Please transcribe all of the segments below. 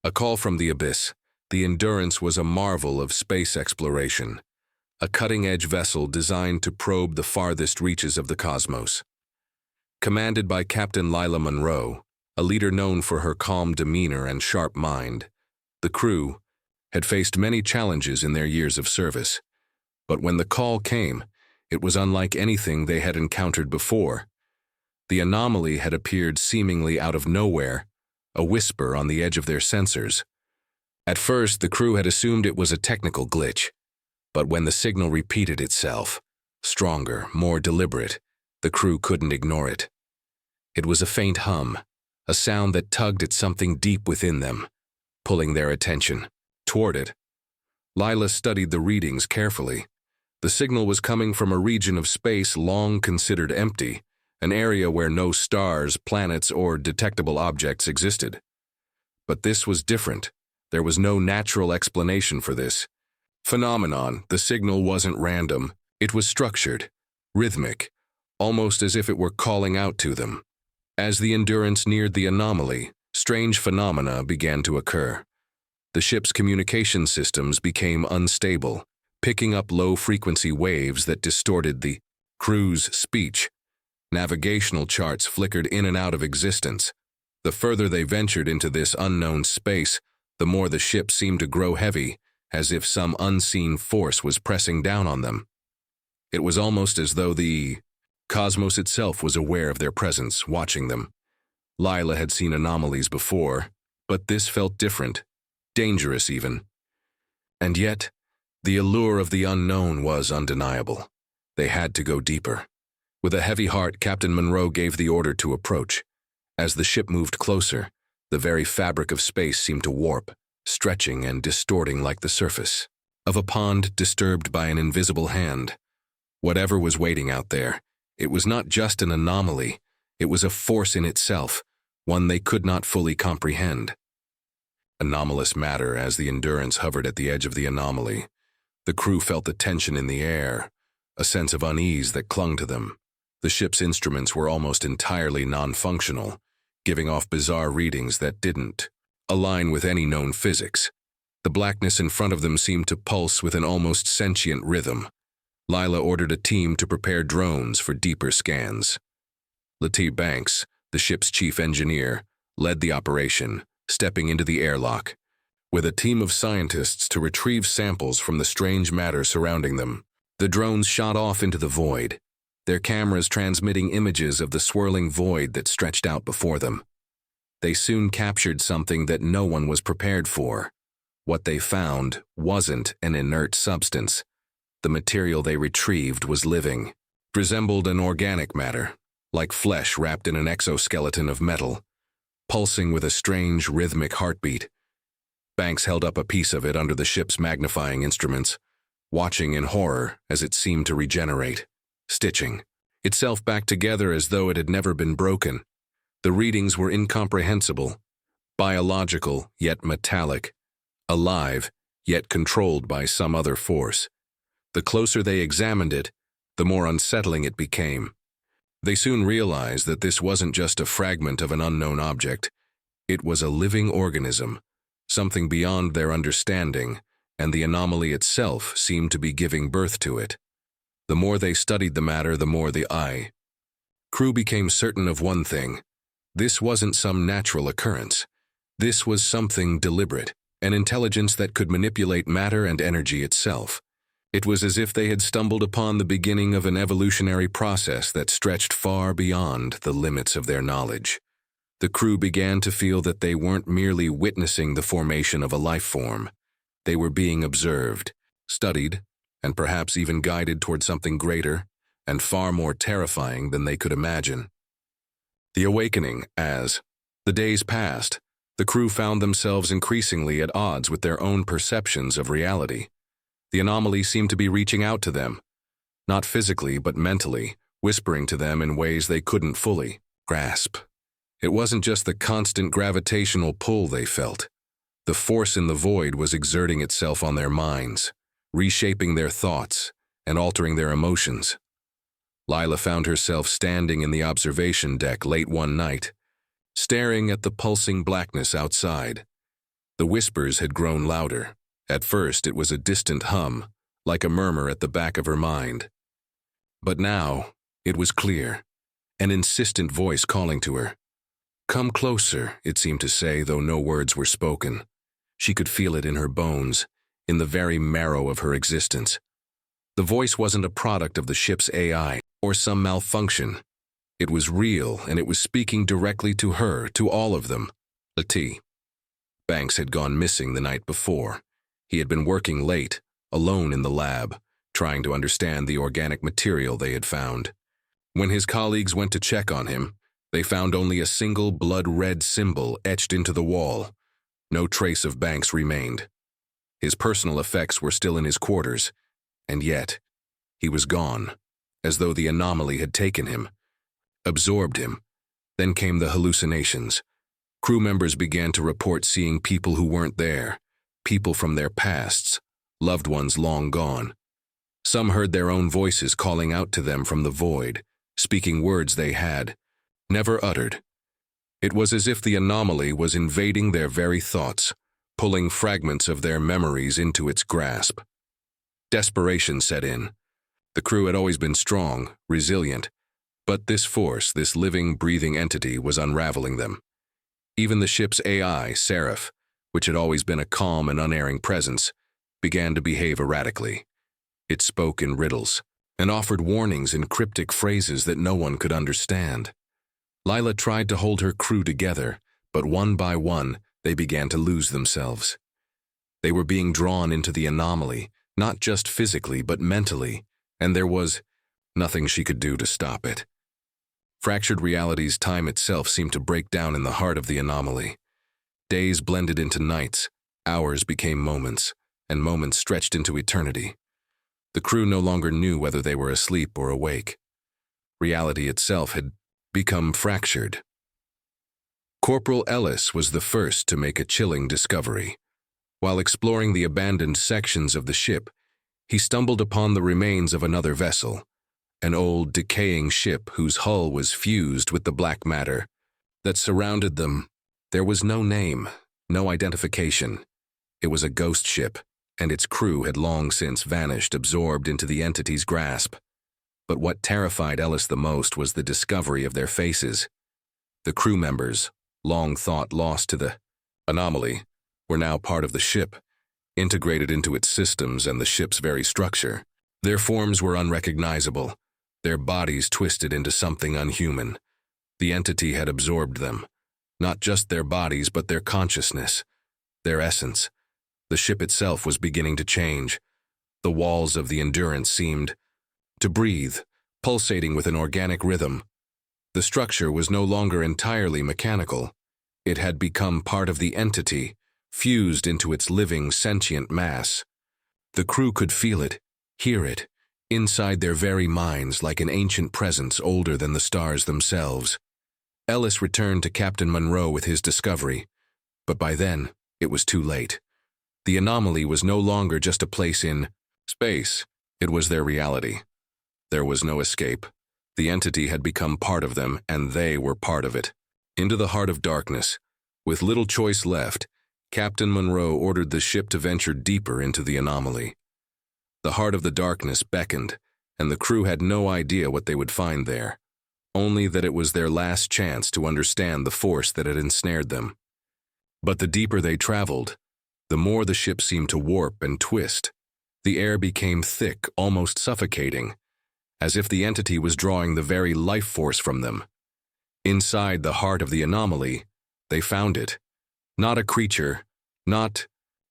A call from the abyss. The Endurance was a marvel of space exploration, a cutting-edge vessel designed to probe the farthest reaches of the cosmos. Commanded by Captain Lila Monroe, a leader known for her calm demeanor and sharp mind, the crew had faced many challenges in their years of service. But when the call came, it was unlike anything they had encountered before. The anomaly had appeared seemingly out of nowhere, a whisper on the edge of their sensors. At first, the crew had assumed it was a technical glitch, but when the signal repeated itself, stronger, more deliberate, the crew couldn't ignore it. It was a faint hum, a sound that tugged at something deep within them, pulling their attention toward it. Lila studied the readings carefully. The signal was coming from a region of space long considered empty, an area where no stars, planets, or detectable objects existed. But this was different. There was no natural explanation for this phenomenon. The signal wasn't random. It was structured, rhythmic, almost as if it were calling out to them. As the Endurance neared the anomaly, strange phenomena began to occur. The ship's communication systems became unstable, picking up low-frequency waves that distorted the crew's speech. Navigational charts flickered in and out of existence. The further they ventured into this unknown space, the more the ship seemed to grow heavy, as if some unseen force was pressing down on them. It was almost as though the cosmos itself was aware of their presence, watching them. Lila had seen anomalies before, but this felt different, dangerous even. And yet, the allure of the unknown was undeniable. They had to go deeper. With a heavy heart, Captain Monroe gave the order to approach. As the ship moved closer, the very fabric of space seemed to warp, stretching and distorting like the surface of a pond disturbed by an invisible hand. Whatever was waiting out there, it was not just an anomaly, it was a force in itself, one they could not fully comprehend. Anomalous matter. As the Endurance hovered at the edge of the anomaly, the crew felt the tension in the air, a sense of unease that clung to them. The ship's instruments were almost entirely non-functional, giving off bizarre readings that didn't align with any known physics. The blackness in front of them seemed to pulse with an almost sentient rhythm. Lila ordered a team to prepare drones for deeper scans. Latif Banks, the ship's chief engineer, led the operation, stepping into the airlock, with a team of scientists to retrieve samples from the strange matter surrounding them. The drones shot off into the void, their cameras transmitting images of the swirling void that stretched out before them. They soon captured something that no one was prepared for. What they found wasn't an inert substance. The material they retrieved was living, resembled an organic matter, like flesh wrapped in an exoskeleton of metal, pulsing with a strange rhythmic heartbeat. Banks held up a piece of it under the ship's magnifying instruments, watching in horror as it seemed to regenerate, stitching itself back together as though it had never been broken. The readings were incomprehensible, biological yet metallic, alive yet controlled by some other force. The closer they examined it, the more unsettling it became. They soon realized that this wasn't just a fragment of an unknown object. It was a living organism, something beyond their understanding, and the anomaly itself seemed to be giving birth to it. The more they studied the matter, the more the crew became certain of one thing. This wasn't some natural occurrence. This was something deliberate, an intelligence that could manipulate matter and energy itself. It was as if they had stumbled upon the beginning of an evolutionary process that stretched far beyond the limits of their knowledge. The crew began to feel that they weren't merely witnessing the formation of a life form. They were being observed, studied, and perhaps even guided toward something greater and far more terrifying than they could imagine. The awakening. As the days passed, the crew found themselves increasingly at odds with their own perceptions of reality. The anomaly seemed to be reaching out to them, not physically but mentally, whispering to them in ways they couldn't fully grasp. It wasn't just the constant gravitational pull they felt. The force in the void was exerting itself on their minds, reshaping their thoughts and altering their emotions. Lila found herself standing in the observation deck late one night, staring at the pulsing blackness outside. The whispers had grown louder. At first, it was a distant hum, like a murmur at the back of her mind. But now, it was clear, an insistent voice calling to her. "Come closer," it seemed to say, though no words were spoken. She could feel it in her bones, in the very marrow of her existence. The voice wasn't a product of the ship's AI or some malfunction. It was real, and it was speaking directly to her, to all of them. T. Banks had gone missing the night before. He had been working late, alone in the lab, trying to understand the organic material they had found. When his colleagues went to check on him, they found only a single blood-red symbol etched into the wall. No trace of Banks remained. His personal effects were still in his quarters, and yet, he was gone, as though the anomaly had taken him, absorbed him. Then came the hallucinations. Crew members began to report seeing people who weren't there, people from their pasts, loved ones long gone. Some heard their own voices calling out to them from the void, speaking words they had never uttered. It was as if the anomaly was invading their very thoughts, pulling fragments of their memories into its grasp. Desperation set in. The crew had always been strong, resilient, but this force, this living, breathing entity, was unraveling them. Even the ship's AI, Seraph, which had always been a calm and unerring presence, began to behave erratically. It spoke in riddles, and offered warnings in cryptic phrases that no one could understand. Lila tried to hold her crew together, but one by one, they began to lose themselves. They were being drawn into the anomaly, not just physically, but mentally, and there was nothing she could do to stop it. Fractured reality's time itself seemed to break down in the heart of the anomaly. Days blended into nights, hours became moments, and moments stretched into eternity. The crew no longer knew whether they were asleep or awake. Reality itself had become fractured. Corporal Ellis was the first to make a chilling discovery. While exploring the abandoned sections of the ship, he stumbled upon the remains of another vessel, an old, decaying ship whose hull was fused with the black matter that surrounded them. There was no name, no identification. It was a ghost ship, and its crew had long since vanished, absorbed into the entity's grasp. But what terrified Ellis the most was the discovery of their faces. The crew members, long thought lost to the anomaly, were now part of the ship, integrated into its systems and the ship's very structure. Their forms were unrecognizable, their bodies twisted into something unhuman. The entity had absorbed them, not just their bodies but their consciousness, their essence. The ship itself was beginning to change. The walls of the Endurance seemed to breathe, pulsating with an organic rhythm. The structure was no longer entirely mechanical. It had become part of the entity, fused into its living, sentient mass. The crew could feel it, hear it, inside their very minds like an ancient presence older than the stars themselves. Ellis returned to Captain Monroe with his discovery, but by then, it was too late. The anomaly was no longer just a place in space. It was their reality. There was no escape. The entity had become part of them, and they were part of it. Into the heart of darkness, with little choice left, Captain Monroe ordered the ship to venture deeper into the anomaly. The heart of the darkness beckoned, and the crew had no idea what they would find there, only that it was their last chance to understand the force that had ensnared them. But the deeper they traveled, the more the ship seemed to warp and twist. The air became thick, almost suffocating, as if the entity was drawing the very life force from them. Inside the heart of the anomaly, they found it. Not a creature, not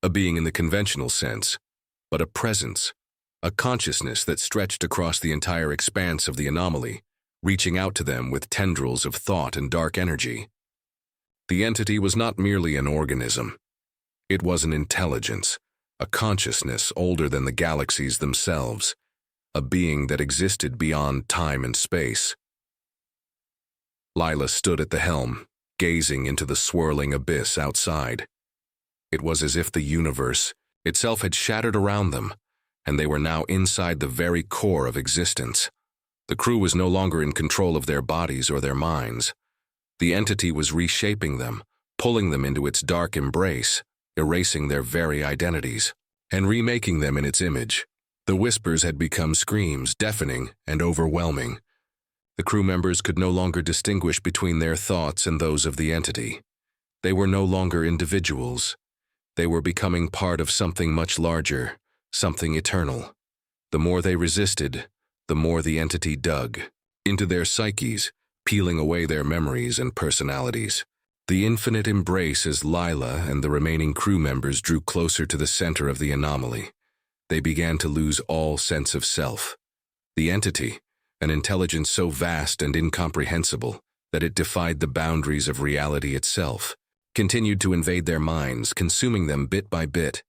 a being in the conventional sense, but a presence, a consciousness that stretched across the entire expanse of the anomaly, reaching out to them with tendrils of thought and dark energy. The entity was not merely an organism. It was an intelligence, a consciousness older than the galaxies themselves, a being that existed beyond time and space. Lila stood at the helm, gazing into the swirling abyss outside. It was as if the universe itself had shattered around them, and they were now inside the very core of existence. The crew was no longer in control of their bodies or their minds. The entity was reshaping them, pulling them into its dark embrace. erasing their very identities, and remaking them in its image. The whispers had become screams, deafening and overwhelming. The crew members could no longer distinguish between their thoughts and those of the entity. They were no longer individuals. They were becoming part of something much larger, something eternal. The more they resisted, the more the entity dug into their psyches, peeling away their memories and personalities. The infinite embrace as Lila and the remaining crew members drew closer to the center of the anomaly. They began to lose all sense of self. The entity, an intelligence so vast and incomprehensible that it defied the boundaries of reality itself, continued to invade their minds, consuming them bit by bit.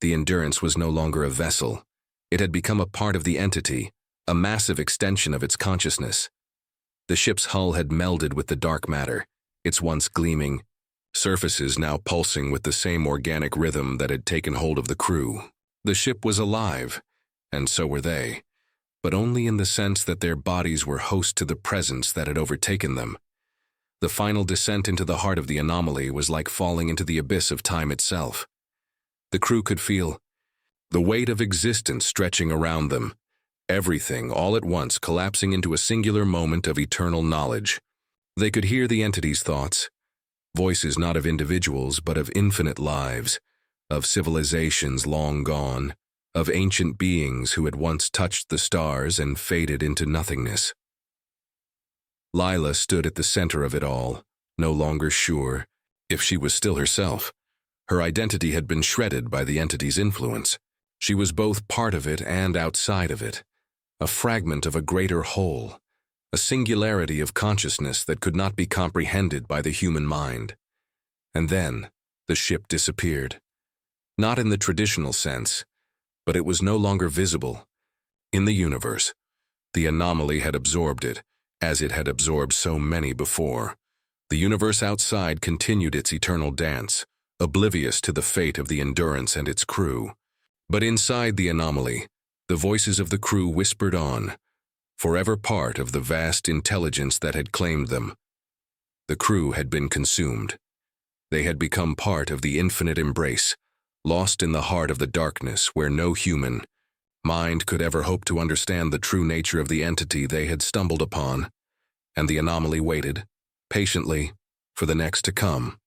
The Endurance was no longer a vessel. It had become a part of the entity, a massive extension of its consciousness. The ship's hull had melded with the dark matter, its once gleaming surfaces now pulsing with the same organic rhythm that had taken hold of the crew. The ship was alive, and so were they, but only in the sense that their bodies were host to the presence that had overtaken them. The final descent into the heart of the anomaly was like falling into the abyss of time itself. The crew could feel the weight of existence stretching around them, everything all at once collapsing into a singular moment of eternal knowledge. They could hear the entity's thoughts, voices not of individuals but of infinite lives, of civilizations long gone, of ancient beings who had once touched the stars and faded into nothingness. Lila stood at the center of it all, no longer sure if she was still herself. Her identity had been shredded by the entity's influence. She was both part of it and outside of it, a fragment of a greater whole, a singularity of consciousness that could not be comprehended by the human mind. And then, the ship disappeared. Not in the traditional sense, but it was no longer visible. In the universe, the anomaly had absorbed it, as it had absorbed so many before. The universe outside continued its eternal dance, oblivious to the fate of the Endurance and its crew. But inside the anomaly, the voices of the crew whispered on, forever part of the vast intelligence that had claimed them. The crew had been consumed. They had become part of the infinite embrace, lost in the heart of the darkness where no human mind could ever hope to understand the true nature of the entity they had stumbled upon, and the anomaly waited, patiently, for the next to come.